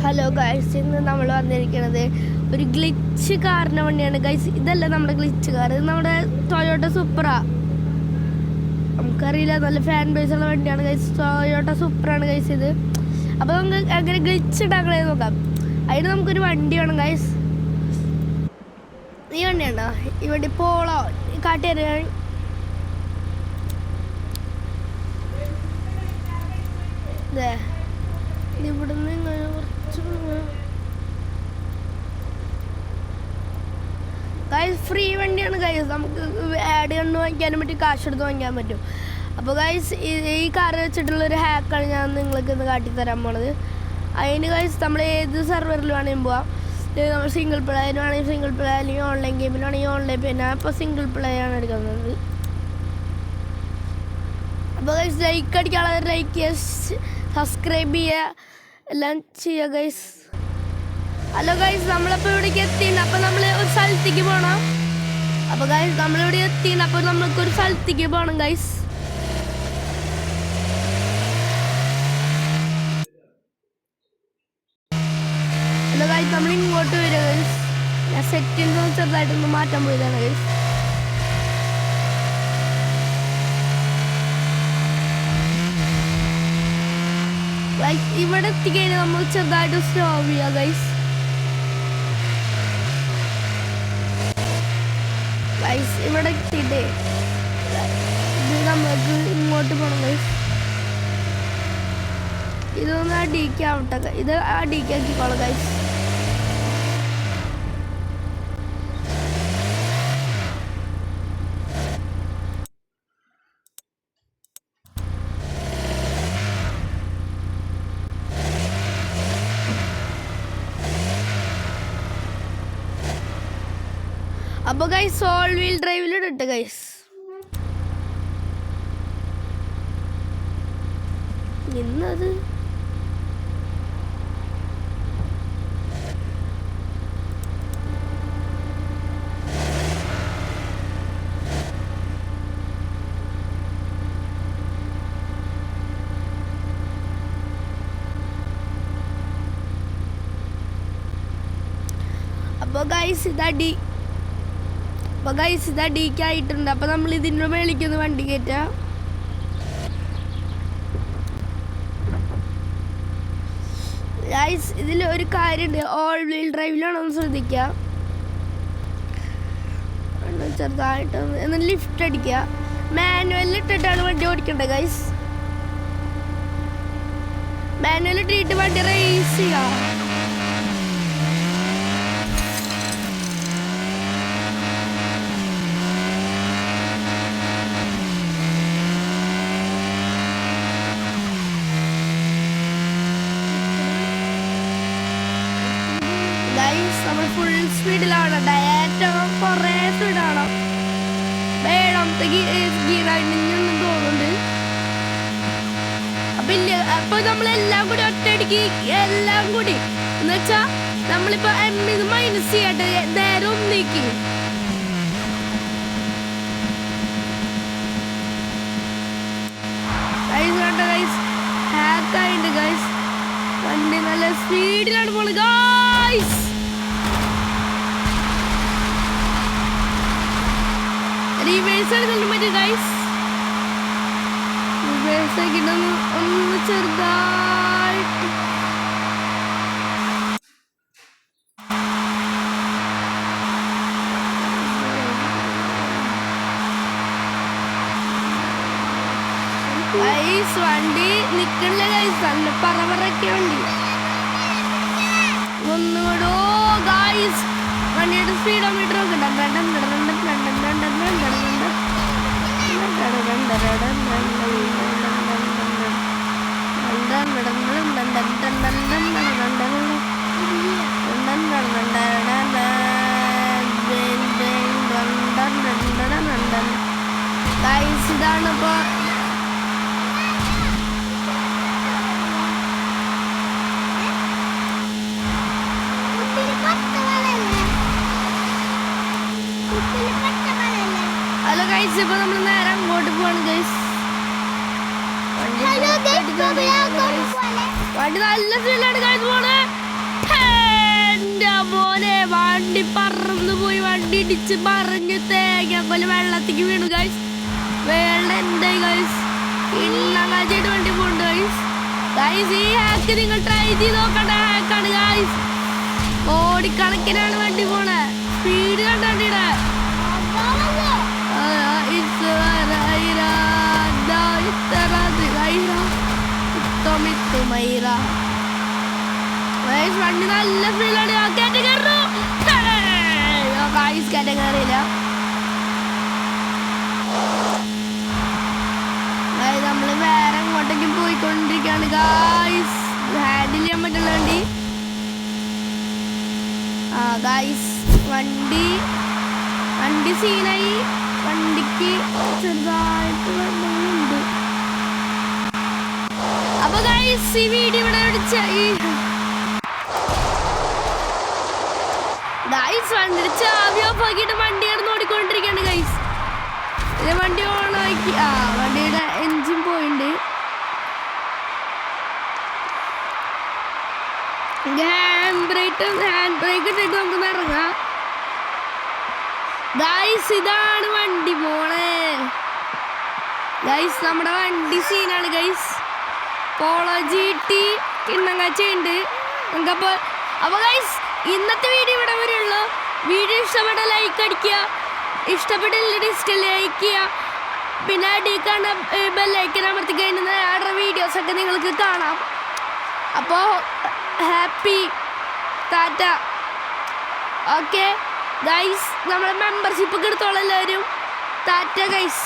Hello guys, ഇന്ന് നമ്മൾ വന്നിരിക്കുന്നത് ഒരു ഗ്ലിച്ച് കാറിന് വേണ്ടിയാണ് ഗൈസ്. ഇതല്ല നമ്മുടെ ഗ്ലിച്ച് കാർ, ഇത് നമ്മുടെ ടൊയോട്ട സൂപ്ര. നമുക്കറിയില്ല, നല്ല ഫാൻ ബേസ് ഉള്ള വണ്ടിയാണ് ഗൈസ്. ടൊയോട്ട സൂപ്രാണ് ഗൈസ് ഇത്. അപ്പോൾ നമുക്ക് അങ്ങനെ ഗ്ലിച്ച് ഉണ്ടാക്കണേ നോക്കാം. അതിന് നമുക്കൊരു വണ്ടി വേണം ഗൈസ്. ഈ വണ്ടിയുണ്ടോ? ഈ വണ്ടി പോളോ കാട്ടുകാർ. ഇതേ ഇവിടുന്ന് ഇങ്ങനെ കുറച്ച് ഗൈസ് ഫ്രീ വണ്ടിയാണ് ഗൈസ്. നമുക്ക് ആഡ് കണ്ട് വാങ്ങിക്കാനും പറ്റും, കാശ് എടുത്ത് വാങ്ങിക്കാൻ പറ്റും. അപ്പോൾ ഗൈസ് ഈ കാർ വെച്ചിട്ടുള്ളൊരു ഹാക്കാണ് ഞാൻ നിങ്ങൾക്ക് ഇന്ന് കാട്ടിത്തരാൻ പോണത്. അതിന് ഗൈസ് നമ്മൾ ഏത് സെർവറിൽ വേണമെങ്കിലും പോവാം. നമ്മൾ സിംഗിൾ പ്ലേയിൽ വേണമെങ്കിൽ സിംഗിൾ പ്ലേ, അല്ലെങ്കിൽ ഓൺലൈൻ ഗെയിമിലാണെങ്കിൽ ഓൺലൈൻ. പിന്നെ ഇപ്പോൾ സിംഗിൾ പ്ലേ ആണ് എടുക്കുന്നത്. അപ്പോൾ ഗൈസ് ലൈക്ക് അടിക്കാനുള്ളത് ലൈക്ക് ചെയ്യുക, സബ്സ്ക്രൈബ് ചെയ്യുക, എല്ലാം ചെയ്യുക ഗൈസ്. ഹലോ ഗൈസ്, നമ്മളിപ്പോൾ ഇവിടേക്ക് എത്തിയിട്ടുണ്ട്. അപ്പോൾ നമ്മൾ ഒരു സ്ഥലത്തേക്ക് പോകണം. അപ്പോൾ ഗൈസ് നമ്മളിവിടെ എത്തിയിട്ടുണ്ട്. അപ്പോൾ നമുക്കൊരു സ്ഥലത്തേക്ക് പോകണം ഗൈസ്. ഹലോ ഗൈസ്, നമ്മൾ ഇങ്ങോട്ട് വരിക ഗൈസ്. ഞാൻ സെറ്റിംഗ് ചെറുതായിട്ടൊന്ന് മാറ്റാൻ പോയതാണ് ഗൈസ്. ഇവിടെ എത്തിക്കഴിഞ്ഞാൽ നമ്മൾ ചെറുതായിട്ട് സ്ലോ ചെയ്യുക ഗൈസ്. ഇവിടെ എത്തിയിട്ടേ ഇത് നമുക്ക് ഇങ്ങോട്ട് പോകണം ഗൈസ്. ഇതൊന്ന് അടിക്കാവട്ടെ, ഇത് അടിക്കാക്കിക്കോളാം ഗൈസ്. അപ്പോൾ ഗൈസ് ഓൾ വീൽ ഡ്രൈവിലിട്ട് ഗൈസ്. ഇന്നത് അപ്പോൾ ഗൈസ് ഇതടി. അപ്പോൾ ഗൈസ് ഇത് അടിക്കായിട്ടുണ്ട്. അപ്പോൾ നമ്മൾ ഇതിൻ്റെ മേളിക്കൊന്ന് വണ്ടി കയറ്റാം. ഗൈസ് ഇതിൽ ഒരു കാര്യമുണ്ട്, ഓൾ വീൽ ഡ്രൈവിലാണെന്ന് ശ്രദ്ധിക്കുക. ചെറുതായിട്ട് എന്നിട്ട് ലിഫ്റ്റ് അടിക്കുക. മാനുവലിൽ ഇട്ടിട്ടാണ് വണ്ടി ഓടിക്കേണ്ടത് ഗൈസ്. മാനുവൽ ഇട്ടിട്ട് വണ്ടി റേസ് ചെയ്യുക. നമ്മൾ ഫുൾ സ്പീഡിലാണ്, ഡയറ്റ് കുറേ സ്പീഡാണ്. വേണത്തെ ഗീറായിട്ടൊന്നും തോന്നുന്നുണ്ട്. അപ്പം ഇല്ല, അപ്പോൾ നമ്മളെല്ലാം കൂടി ഒറ്റയടിക്ക് എല്ലാം കൂടി എന്ന് വെച്ചാൽ നമ്മളിപ്പോൾ ഇത് മൈനസ് ചെയ്യട്ടെ, നേരെ ഒന്നിക്ക്. ഗൈസ് കണ്ടോ ഗൈസ്, ഹാക്കായിട്ടുണ്ട് ഗൈസ്. വണ്ടി നല്ല സ്പീഡിലാണ് പോകുന്നത് ഗൈസ്. റിവേഴ്സ് എടുക്കാൻ പറ്റും ഗൈസ്. റിവേഴ്സ് ആക്കിയിട്ട് ഒന്ന് ചെറുതായിട്ട് ഗൈസ് വണ്ടി നിൽക്കണില്ല ഗൈസ്, നല്ല പറവറൊക്കെ വണ്ടി. ഒന്നുകൂടെ ഗൈസ് വണ്ടിയുടെ സ്പീഡോമീറ്റർ ഒക്കെ ഗൈസ്. ഇതാണ് ഇപ്പോൾ ഹലോ ഗൈസ്, ഇപ്പോൾ നമ്മൾ നേരെ അങ്ങോട്ട് പോവാണ് ഗൈസ്. വണ്ടി നല്ല സ്പീഡിലാണ് ഗൈസ് പോണേ. എൻ്റെ മോനെ വണ്ടി പറന്നു പോയി. വണ്ടി ഇടിച്ച് മറിഞ്ഞ് തേങ്ങാക്കൊല് വെള്ളത്തേക്ക് വീണു ഗൈസ്. വെള്ളം എന്താ ഗൈസ് ഇന്നങ്ങാച്ചായിട്ട് വണ്ടി പോണ്ട് ഗൈസ്. ഗൈസ് ഈ ഹാക്ക് നിങ്ങൾ ട്രൈ ചെയ്ത് നോക്കണ്ട ഹാക്കാണ് ഗൈസ്. ഓടിക്കണക്കിനാണ് വണ്ടി പോണേ. സ്പീഡ് കണ്ട വണ്ടിയുടെ വണ്ടി നല്ല സ്പീഡാണ്. കയറിയില്ല. നമ്മള് വേറെ എങ്ങോട്ടേക്കും പോയിക്കൊണ്ടിരിക്കുകയാണ് ഗായ്സ്. ഹാൻഡിൽ ചെയ്യാൻ പറ്റുള്ള വണ്ടി. ഗായ്സ് വണ്ടി സീനായി. വണ്ടിക്ക് ചെറുതായിട്ട് ഉണ്ട്. അപ്പൊ ഗായ്സ് ഈ വീഡിയോ ഇവിടെ ഗായ്സ് വണ്ടി ചാവി ഓഫ് ആക്കിയിട്ട് വണ്ടിയാണ് ഓടിക്കൊണ്ടിരിക്കുകയാണ് ഗൈസ്. വണ്ടി ഓണാക്കി. വണ്ടിയുടെ എൻജിൻ പോയിണ്ട്. ഹാൻഡ് ബ്രേക്ക് ഇട്ടിട്ട് നമുക്ക് ഇറങ്ങാം ഗൈസ്. ഇതാണ് വണ്ടി പോണേ ഗൈസ്. നമ്മുടെ വണ്ടി സീനാണ് ഗൈസ്. പോളോ GT കിണ്ണങ്ങാച്ചുണ്ട് നമുക്കപ്പോൾ. അപ്പോൾ ഗൈസ് ഇന്നത്തെ വീഡിയോ ഇവിടെ വരുള്ളൂ. വീഡിയോ ഇഷ്ടപ്പെട്ട ലൈക്ക് അടിക്കുക, ഇഷ്ടപ്പെട്ടില്ല ഡിസ്ലൈക്ക് ചെയ്യുക. പിന്നെ അടിക്കാണ് ബെല്ലൈക്കൻ അമർത്തി കഴിഞ്ഞാൽ ആരുടെ വീഡിയോസൊക്കെ നിങ്ങൾക്ക് കാണാം. അപ്പോൾ ഹാപ്പി ടാറ്റ. ഓക്കെ ഗൈസ്, നമ്മളെ മെമ്പർഷിപ്പ് ഒക്കെ എടുത്തോളം എല്ലാവരും ടാറ്റ ഗൈസ്.